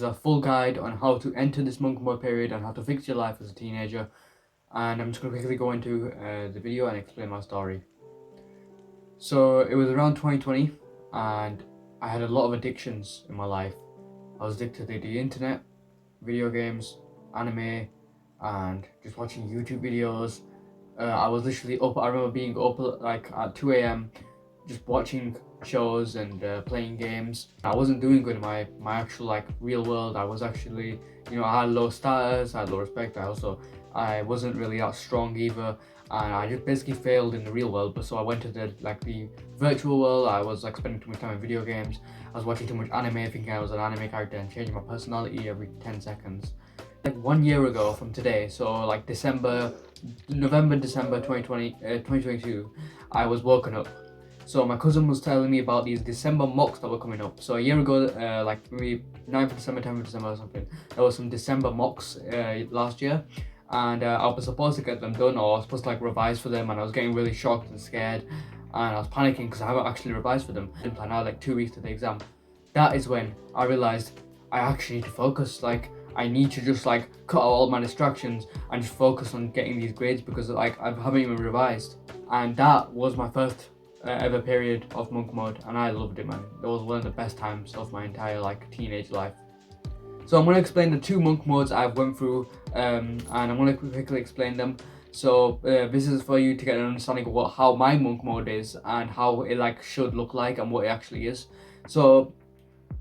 is a full guide on how to enter this monk mode period and how to fix your life as a teenager. And I'm just going to quickly go into the video and explain my story. So it was around 2020 and I had a lot of addictions in my life. I was addicted to the internet, video games, anime, and just watching YouTube videos. I was literally up, I remember being up like at 2 a.m. just watching shows and playing games. I wasn't doing good in my actual like real world. I was actually, I had low status, I had low respect. I wasn't really that strong either, and I just basically failed in the real world. But so I went to the virtual world. I was like spending too much time in video games. I was watching too much anime, thinking I was an anime character and changing my personality every 10 seconds. Like 1 year ago from today, so like November, December 2022, I was woken up. So my cousin was telling me about these December mocks that were coming up. So a year ago, like maybe 9th of December, 10th of December or something, there was some December mocks last year. And I was supposed to get them done, or I was supposed to like revise for them, and I was getting really shocked and scared, and I was panicking because I haven't actually revised for them. I now like 2 weeks to the exam. That is when I realized I actually need to focus. Like I need to just like cut out all my distractions and just focus on getting these grades, because like I haven't even revised. And that was my first ever period of monk mode, and I loved it, man. It was one of the best times of my entire like teenage life. So I'm going to explain the 2 monk modes I've went through, and I'm going to quickly explain them. So this is for you to get an understanding of how my monk mode is and how it like should look like and what it actually is. So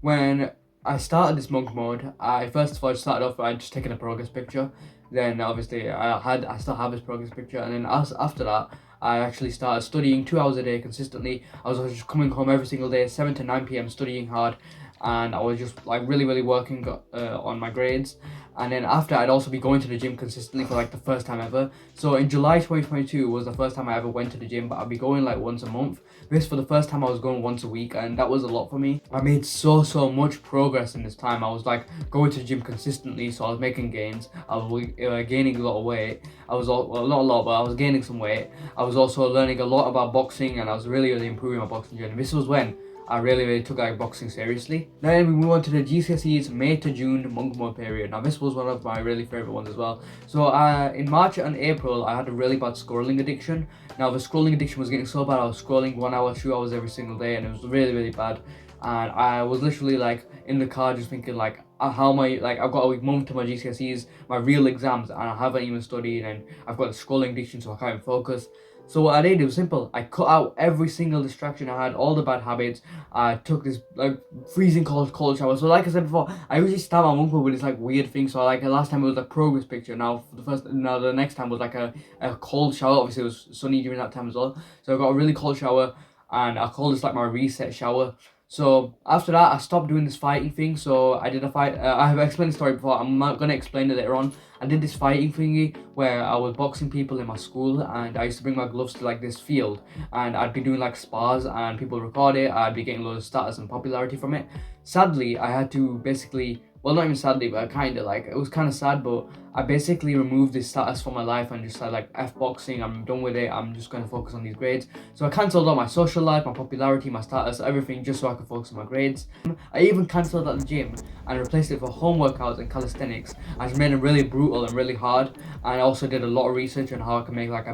when I started this monk mode, I first of all started off by just taking a progress picture. Then obviously I still have this progress picture, and then after that I actually started studying 2 hours a day consistently. I was just coming home every single day, 7 to 9 p.m. studying hard, and I was just like really working on my grades. And then after, I'd also be going to the gym consistently for like the first time ever. So in July 2022 was the first time I ever went to the gym, but I'd be going like once a month. This for the first time I was going once a week, and that was a lot for me. I made so much progress in this time. I was like going to the gym consistently, so I was making gains. I was gaining a lot of weight. I was not a lot, but I was gaining some weight. I was also learning a lot about boxing, and I was really improving my boxing journey. This was when I really took like boxing seriously. Then we move on to the GCSEs May to June monk mode period. Now this was one of my really favorite ones as well. So in March and April I had a really bad scrolling addiction. Now the scrolling addiction was getting so bad, I was scrolling 1 hour, 2 hours every single day, and it was really bad. And I was literally like in the car just thinking like, how am I, like I've got a month to my GCSEs, my real exams, and I haven't even studied, and I've got the scrolling addiction, so I can't even focus. So what I did, it was simple. I cut out every single distraction I had, all the bad habits. I took this like freezing cold shower. So like I said before, I usually start my monk mode with this like weird thing. So like last time it was a progress picture. Now the next time was like a cold shower. Obviously it was sunny during that time as well. So I got a really cold shower, and I call this like my reset shower. So after that, I stopped doing this fighting thing. So I did a fight. I have explained the story before. I'm not gonna explain it later on. I did this fighting thingy where I was boxing people in my school, and I used to bring my gloves to like this field, and I'd be doing like spars, and people record it. I'd be getting loads of status and popularity from it. Sadly, I had to basically, well, not even sadly, but kind of like, it was kind of sad, but I basically removed this status from my life and just said like, F boxing, I'm done with it, I'm just going to focus on these grades. So I cancelled all my social life, my popularity, my status, everything, just so I could focus on my grades. I even cancelled at the gym and replaced it for home workouts and calisthenics. I just made it really brutal and really hard, and I also did a lot of research on how I can make like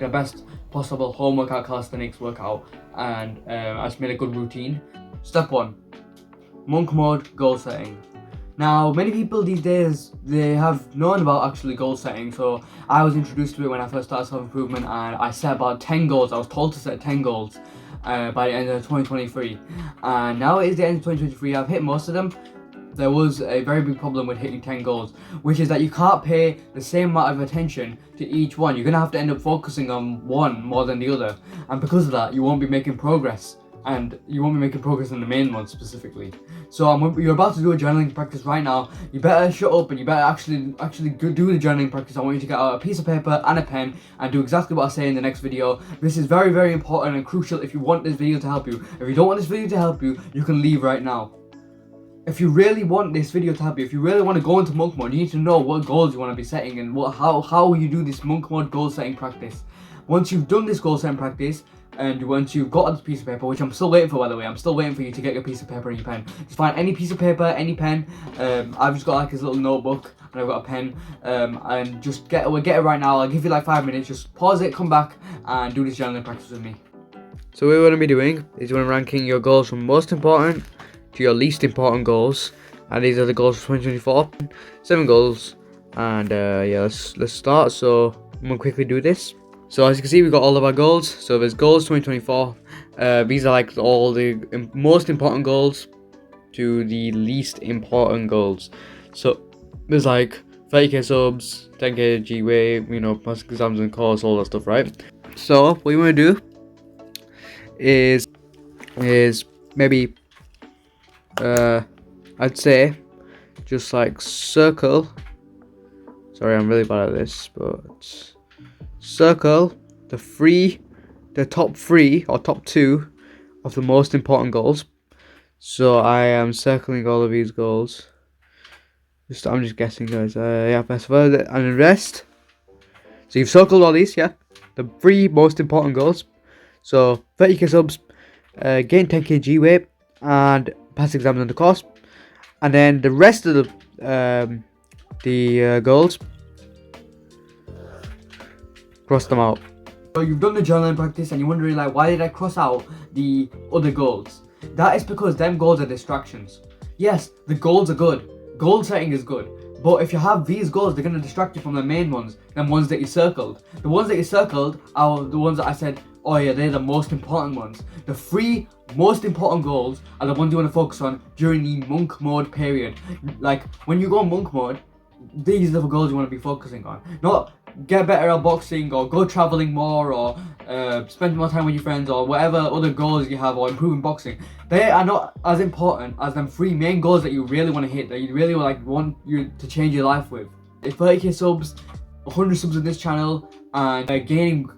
the best possible home workout calisthenics workout, and I just made a good routine. Step 1. Monk mode goal setting. Now, many people these days, they have known about actually goal setting. So I was introduced to it when I first started self-improvement, and I set about 10 goals. I was told to set 10 goals by the end of 2023. And now it is the end of 2023. I've hit most of them. There was a very big problem with hitting 10 goals, which is that you can't pay the same amount of attention to each one. You're going to have to end up focusing on one more than the other. And because of that, you won't be making progress. And you won't be making progress in the main one specifically. So you're about to do a journaling practice right now. You better shut up, and you better actually do the journaling practice. I want you to get out a piece of paper and a pen and do exactly what I say in the next video. This is very important and crucial if you want this video to help you. If you don't want this video to help you, you can leave right now. If you really want this video to help you, if you really want to go into monk mode, you need to know what goals you want to be setting and how you do this monk mode goal setting practice. Once you've done this goal setting practice, And once you've got this piece of paper, which I'm still waiting for, by the way, I'm still waiting for you to get your piece of paper and your pen. Just find any piece of paper, any pen. I've just got like this little notebook and I've got a pen. And just get it right now. I'll give you like 5 minutes. Just pause it, come back, and do this journaling practice with me. So what we're going to be doing is we're ranking your goals from most important to your least important goals. And these are the goals for 2024. 7 goals. And yeah, let's start. So I'm going to quickly do this. So as you can see, we've got all of our goals. So there's goals 2024. These are like all the most important goals to the least important goals. So there's like 30k subs, 10k G-Way, you know, pass exams and course, all that stuff, right? So what you want to do is maybe I'd say just like circle. Sorry, I'm really bad at this, but circle the top 3 or top 2 of the most important goals. So I am circling all of these goals. I'm just guessing, guys. Yeah, best further and the rest. So you've circled all these, yeah. The 3 most important goals. So 30k subs, gain 10k G-Weight, and pass exams on the course. And then the rest of the goals, cross them out. So you've done the journaling practice and you're wondering like, why did I cross out the other goals? That is because them goals are distractions. Yes, the goals are good. Goal setting is good. But if you have these goals, they're going to distract you from the main ones, them ones that you circled. The ones that you circled are the ones that I said, oh yeah, they're the most important ones. The 3 most important goals are the ones you want to focus on during the monk mode period. Like, when you go monk mode, these are the goals you want to be focusing on. Not get better at boxing or go traveling more or spend more time with your friends or whatever other goals you have or improving boxing. They are not as important as them 3 main goals that you really want to hit, that you really want you to change your life with. It's 30k subs, 100 subs in this channel, and gaining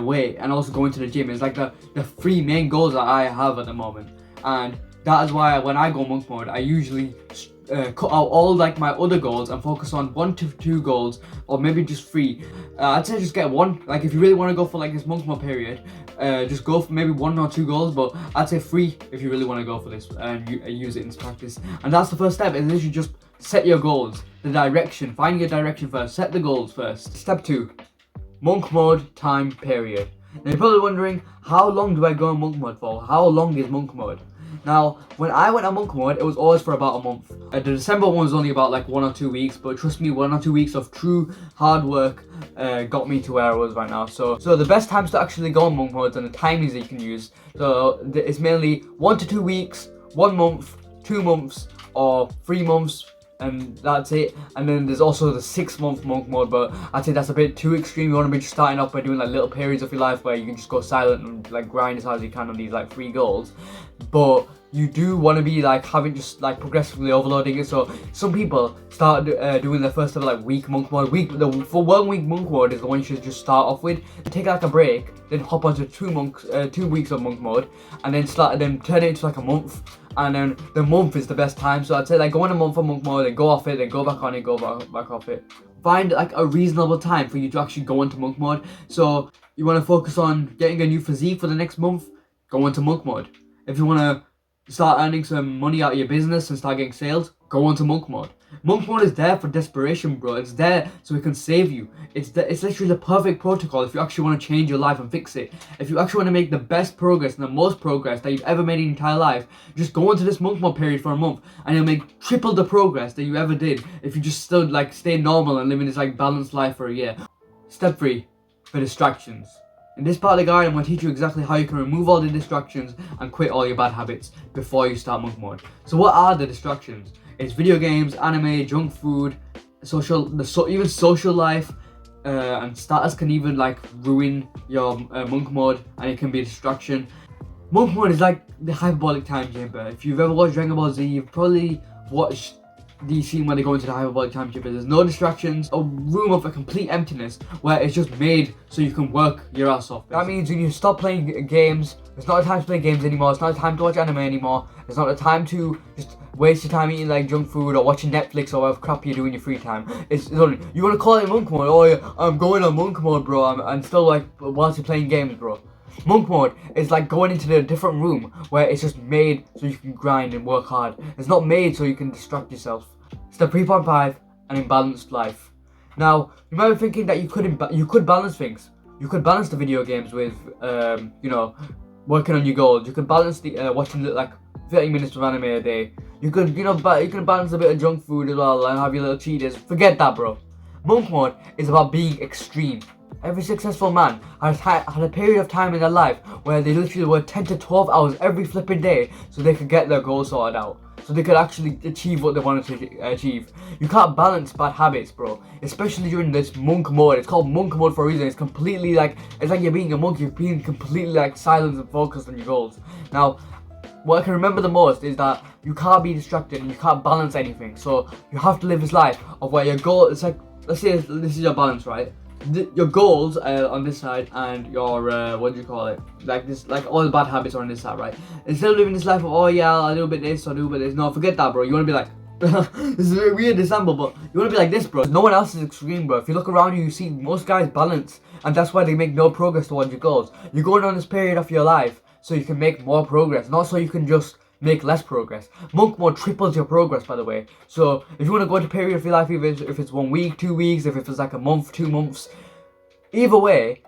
weight and also going to the gym is like the 3 main goals that I have at the moment. And that is why when I go monk mode, I usually cut out all like my other goals and focus on 1 to 2 goals, or maybe just 3. I'd say just get 1. Like if you really want to go for like this monk mode period, just go for maybe 1 or 2 goals, but I'd say 3 if you really want to go for this and use it in this practice. And that's the first step, is literally just set your goals, the direction, find your direction first, set the goals first. Step 2, monk mode time period. Now you're probably wondering, how long do I go in monk mode for? How long is monk mode? Now, when I went on monk mode, it was always for about a month. The December one was only about like 1 or 2 weeks, but trust me, 1 or 2 weeks of true hard work got me to where I was right now. So the best times to actually go on monk mode and the timings that you can use. So it's mainly 1 to 2 weeks, 1 month, 2 months, or 3 months. And that's it. And then there's also the 6-month monk mode, but I'd say that's a bit too extreme. You want to be just starting off by doing like little periods of your life where you can just go silent and like grind as hard as you can on these like 3 goals. But you do want to be like having just like progressively overloading it. So some people start doing their first ever like week monk mode. For 1 week monk mode is the one you should just start off with. Take like a break, then hop onto 2 weeks of monk mode, and then turn it into like a month. And then the month is the best time. So I'd say like go on a month of monk mode, then go off it, then go back on it, go back off it. Find like a reasonable time for you to actually go into monk mode. So you want to focus on getting a new physique for the next month, go into monk mode. If you want to start earning some money out of your business and start getting sales, go into monk mode. Monk mode is there for desperation, bro. It's there so it can save you. It's literally the perfect protocol if you actually want to change your life and fix it. If you actually want to make the best progress and the most progress that you've ever made in your entire life, just go into this monk mode period for a month and you'll make triple the progress that you ever did if you just still like stay normal and live in this like balanced life for a year. Step 3, the distractions. In this part of the guide, I'm going to teach you exactly how you can remove all the distractions and quit all your bad habits before you start monk mode. So what are the distractions? It's video games, anime, junk food, even social life, and status can even like ruin your monk mode, and it can be a distraction. Monk mode is like the hyperbolic time chamber. If you've ever watched Dragon Ball Z, you've probably watched the scene where they go into the hyperbolic time chamber. There's no distractions, a room of a complete emptiness where it's just made so you can work your ass off. That means when you stop playing games, it's not the time to play games anymore, it's not the time to watch anime anymore, it's not the time to just waste your time eating like junk food or watching Netflix or whatever crap you do in your free time. It's only, you want to call it monk mode, oh yeah, I'm going on monk mode, bro, and still like whilst you're playing games, bro. Monk mode is like going into a different room where it's just made so you can grind and work hard. It's not made so you can distract yourself. Step 3.5, an imbalanced life. Now, you might be thinking that you could balance things. You could balance the video games with, working on your goals. You could balance the watching like 30 minutes of anime a day. You could, you can balance a bit of junk food as well and have your little cheat days. Forget that, bro. Monk mode is about being extreme. Every successful man has had a period of time in their life where they literally work 10 to 12 hours every flipping day so they could get their goals sorted out. So they could actually achieve what they wanted to achieve. You can't balance bad habits, bro. Especially during this monk mode. It's called monk mode for a reason. It's completely like, it's like you're being a monk. You're being completely like silent and focused on your goals. Now, what I can remember the most is that you can't be distracted and you can't balance anything. So you have to live this life of where your goal, it's like, let's say this is your balance, right? Your goals are on this side and your, what do you call it? Like this, like all the bad habits are on this side, right? Instead of living this life of, oh yeah, I'll do a bit this, I'll do a bit this. No, forget that, bro. You want to be like, this is a very weird example, but you want to be like this, bro. No one else is extreme, bro. If you look around you, you see most guys balance. And that's why they make no progress towards your goals. You're going on this period of your life so you can make more progress, not so you can just make less progress. Monk mode triples your progress, by the way. So if you want to go into a period of your life, even if it's 1 week, 2 weeks, if it's like a month, 2 months, either way,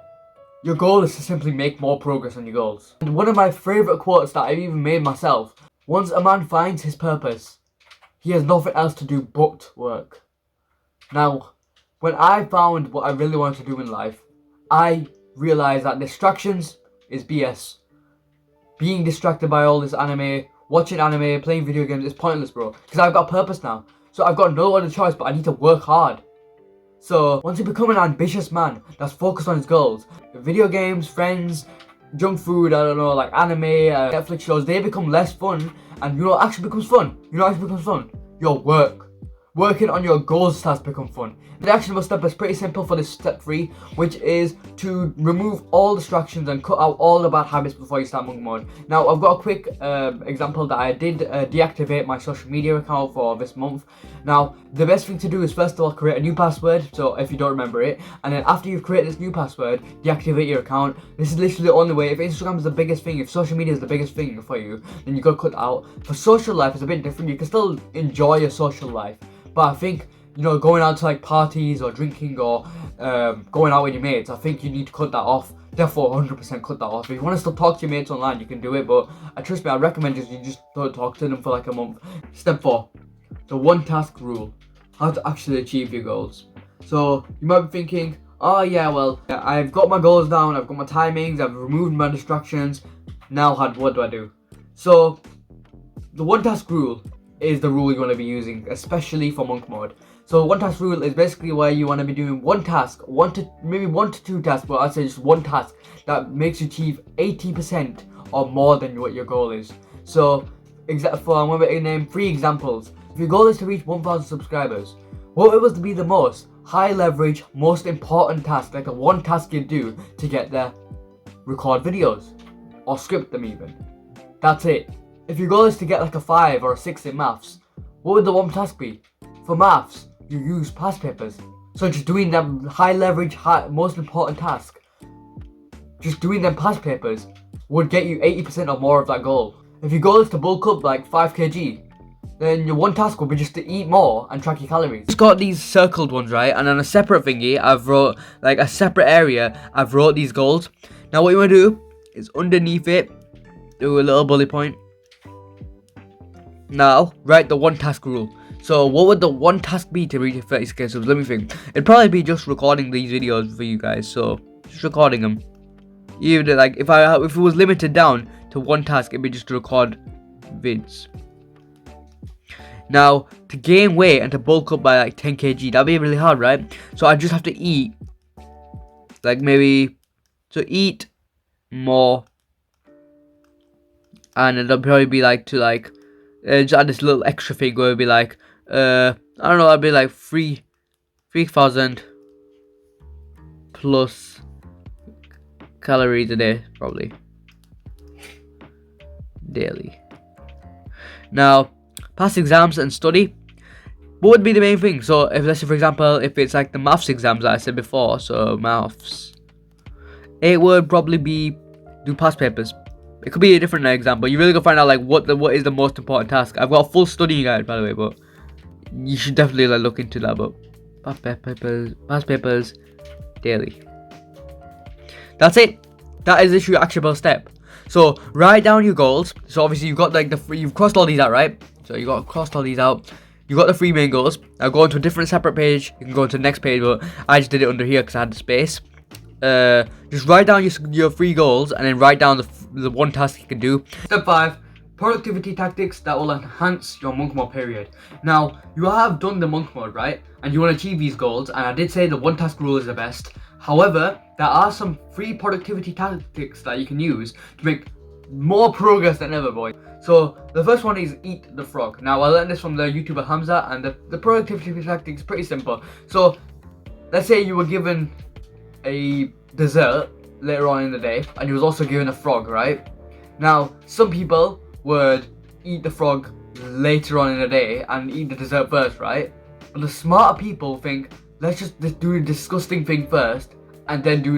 your goal is to simply make more progress on your goals. And one of my favourite quotes that I've even made myself: once a man finds his purpose, he has nothing else to do but work. Now, when I found what I really wanted to do in life, I realised that distractions is BS. Being distracted by all this anime, watching anime, playing video games is pointless, bro. Because I've got a purpose now. So I've got no other choice, but I need to work hard. So once you become an ambitious man that's focused on his goals, video games, friends, junk food, I don't know, like anime, Netflix shows, they become less fun. And you know what actually becomes fun? You know what actually becomes fun? Your work. Working on your goals starts to become fun. The actionable step is pretty simple for this step 3, which is to remove all distractions and cut out all the bad habits before you start monk mode. Now, I've got a quick example that I did deactivate my social media account for this month. Now, the best thing to do is first of all create a new password, so if you don't remember it, and then after you've created this new password, deactivate your account. This is literally the only way. If Instagram is the biggest thing, if social media is the biggest thing for you, then you gotta cut out. For social life, it's a bit different. You can still enjoy your social life, but I think, going out to like parties or drinking or going out with your mates, I think you need to cut that off. Therefore, 100% cut that off. If you want to still talk to your mates online, you can do it, but trust me, I recommend you just don't talk to them for like a month. Step 4, the one task rule. How to actually achieve your goals. So you might be thinking, oh yeah, well, I've got my goals down, I've got my timings, I've removed my distractions. Now what do I do? So the one task rule is the rule you want to be using, especially for monk mode. So one task rule is basically where you want to be doing one task, maybe 1 to 2 tasks, but I'd say just one task that makes you achieve 80% or more than what your goal is. So I'm going to name 3 examples. If your goal is to reach 1,000 subscribers, what was to be the most high leverage, most important task, like the one task you do to get there? Record videos or script them even. That's it. If your goal is to get like a 5 or a 6 in maths, what would the one task be? For maths, you use past papers. So just doing them high leverage, most important task, just doing them past papers would get you 80% or more of that goal. If your goal is to bulk up like 5 kg, then your one task will be just to eat more and track your calories. It's got these circled ones, right? And on a separate thingy, I've wrote, like a separate area, I've wrote these goals. Now what you want to do is underneath it, do a little bullet point. Now, write the one task rule. So what would the one task be to reach 30k subs? Let me think. It'd probably be just recording these videos for you guys. So just recording them. Even like if it was limited down to one task, it'd be just to record vids. Now to gain weight and to bulk up by like 10 kg, that'd be really hard, right? So I just have to eat like eat more, and it'll probably be like to like just add this little extra thing where it'd be like I don't know, I'd be like 3,000 plus calories a day, probably daily. Now pass exams and study, what would be the main thing? So if, let's say for example, if it's like the maths exams that I said before, so maths, it would probably be do past papers. It could be a different example. You really gotta find out like what is the most important task. I've got a full studying guide, by the way, but you should definitely like look into that. But past papers daily. That's it. That is your actionable step. So write down your goals. So obviously you've got like you've crossed all these out, right? So you got crossed all these out. You got the 3 main goals. Now go into a different separate page. You can go to the next page, but I just did it under here because I had the space. Just write down your 3 goals and then write down the 1 task you can do. Step 5. Productivity tactics that will enhance your monk mode period. Now, you have done the monk mode, right? And you want to achieve these goals, and I did say the 1 task rule is the best. However, there are some free productivity tactics that you can use to make more progress than ever, boys. So, the first one is eat the frog. Now, I learned this from the YouTuber Hamza, and the productivity tactic is pretty simple. So, let's say you were given a dessert later on in the day, and you was also given a frog, right? Now, some people would eat the frog later on in the day and eat the dessert first, right? But the smarter people think, let's just do the disgusting thing first and then do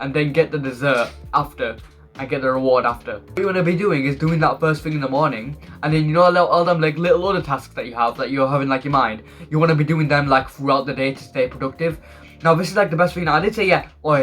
and then get the dessert after and get the reward after. What you want to be doing is doing that first thing in the morning, and then all them like little other tasks that you have that you're having like your mind, you want to be doing them like throughout the day to stay productive. Now this is like the best thing. Now I did say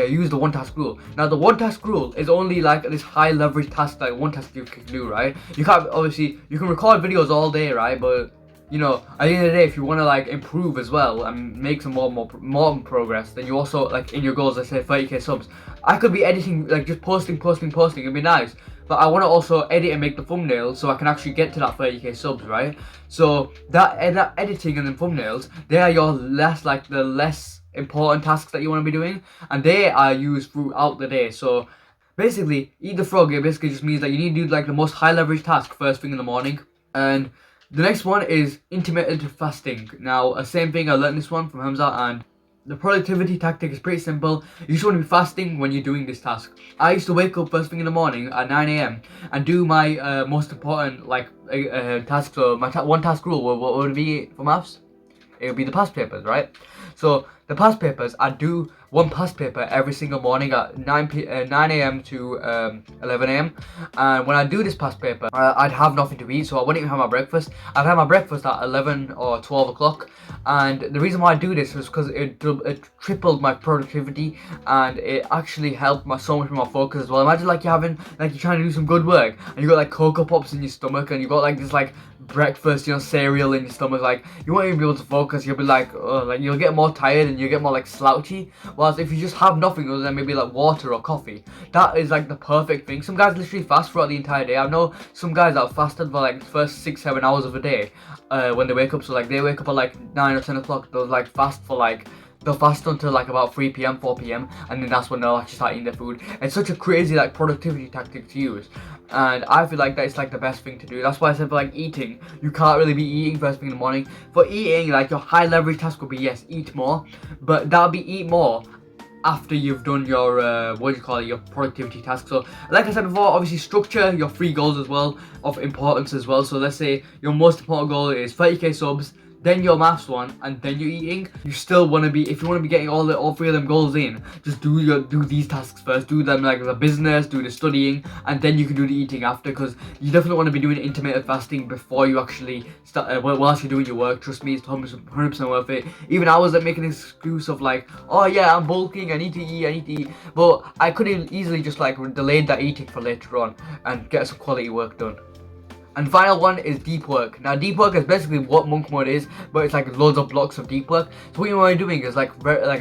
use the 1 task rule. Now the 1 task rule is only like this high leverage task, like 1 task you can do, right? You can't, obviously you can record videos all day, right? But you know, at the end of the day, if you want to like improve as well and make some more progress, then you also like in your goals, let's say 30k subs. I could be editing, like just posting, it'd be nice. But I want to also edit and make the thumbnails so I can actually get to that 30k subs, right? So that editing and the thumbnails, they are your the less important tasks that you want to be doing, and they are used throughout the day. So basically, eat the frog, it basically just means that you need to do like the most high leverage task first thing in the morning. And the next one is intermittent fasting. Now, same thing, I learned this one from Hamza, and the productivity tactic is pretty simple. You just want to be fasting when you're doing this task. I used to wake up first thing in the morning at 9 a.m. and do my most important task. So my 1 task rule, what would it be for maths? It would be the past papers, right? So the past papers, I do 1 past paper every single morning at 9 a.m. to 11 a.m. And when I do this past paper, I'd have nothing to eat, so I wouldn't even have my breakfast. I'd have my breakfast at 11 or 12 o'clock. And the reason why I do this was because it tripled my productivity, and it actually helped so much with my focus as well. Imagine like you're trying to do some good work, and you got like Cocoa Pops in your stomach, and you got like this like breakfast, cereal in your stomach. Like you won't even be able to focus. You'll be like, you'll get more tired and you'll get more like slouchy. Whilst if you just have nothing other than maybe like water or coffee, that is like the perfect thing. Some guys literally fast throughout the entire day. I know some guys that have fasted for like the first 6-7 hours of a day when they wake up. So like they wake up at like 9 or 10 o'clock. They'll like fast for like they'll fast until like about 3 p.m, 4 p.m, and then that's when they'll actually start eating their food. It's such a crazy like productivity tactic to use, and I feel like that's like the best thing to do. That's why I said for like eating, you can't really be eating first thing in the morning. For eating, like your high leverage task would be yes, eat more, but that'll be eat more after you've done your your productivity task. So like I said before, obviously structure your 3 goals as well of importance as well. So let's say your most important goal is 30k subs, then your maths one, and then your eating. You still want to be, if you want to be getting all 3 of them goals in, just do these tasks first. Do them like the business, do the studying, and then you can do the eating after, because you definitely want to be doing intermittent fasting before you actually start whilst you're doing your work. Trust me, it's 100% worth it. Even I was like making an excuse of like, oh yeah, I'm bulking, I need to eat, but I could have easily just like delayed that eating for later on and get some quality work done. And final one is deep work. Now deep work is basically what monk mode is, but it's like loads of blocks of deep work. So what you want to be doing is like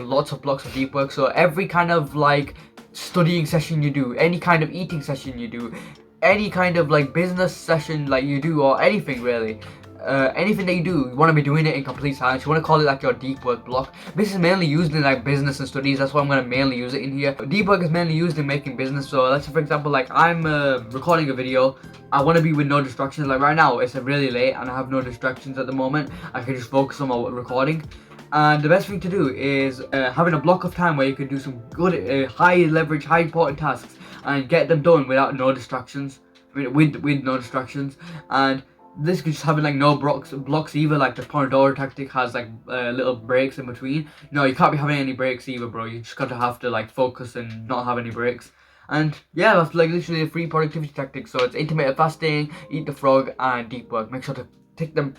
lots of blocks of deep work. So every kind of like studying session you do, any kind of eating session you do, any kind of like business session like you do, or anything really. Anything that you do, you want to be doing it in complete silence. You want to call it like your deep work block. This is mainly used in like business and studies. That's why I'm going to mainly use it in here. Deep work is mainly used in making business. So let's say for example, like I'm recording a video. I want to be with no distractions. Like right now it's really late and I have no distractions at the moment. I can just focus on my recording. And the best thing to do is having a block of time where you can do some good high leverage, high important tasks and get them done without no distractions. With no distractions. And this could just having like no blocks either. Like the Pomodoro tactic has like little breaks in between. No, you can't be having any breaks either, bro. You just have to like focus and not have any breaks. And yeah, that's like literally a free productivity tactic. So it's intermittent fasting, eat the frog, and deep work. Make sure to take them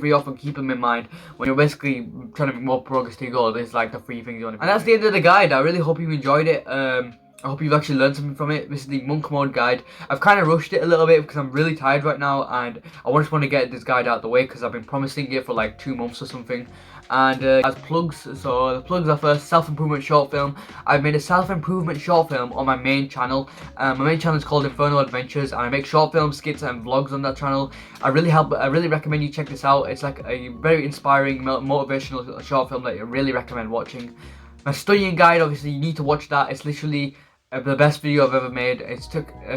free off and keep them in mind when you're basically trying to make more progress to your goal. There's like the free things you want to. And that's the end of the guide. I really hope you enjoyed it. I hope you've actually learned something from it. This is the monk mode guide. I've kind of rushed it a little bit because I'm really tired right now, and I just want to get this guide out of the way because I've been promising it for like 2 months or something. And as plugs, so the plugs are first self-improvement short film. I've made a self-improvement short film on my main channel. My main channel is called Infernal Adventures, and I make short films, skits, and vlogs on that channel. I really recommend you check this out. It's like a very inspiring, motivational short film that I really recommend watching. My studying guide, obviously, you need to watch that. It's literally the best video I've ever made. It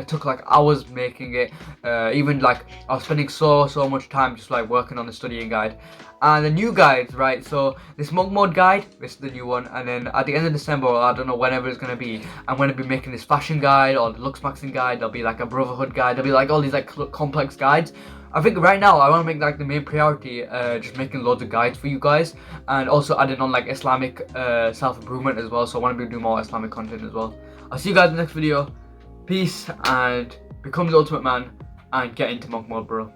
took like hours making it. Even like I was spending so much time just like working on the studying guide. And the new guides, right? So this monk mode guide, this is the new one. And then at the end of December, or I don't know whenever it's gonna be, I'm gonna be making this fashion guide or the looks maxing guide. There'll be like a brotherhood guide. There'll be like all these like complex guides. I think right now I want to make like the main priority just making loads of guides for you guys, and also adding on like Islamic self-improvement as well. So I want to be doing more Islamic content as well. I'll see you guys in the next video. Peace, and become the ultimate man and get into monk mode, bro.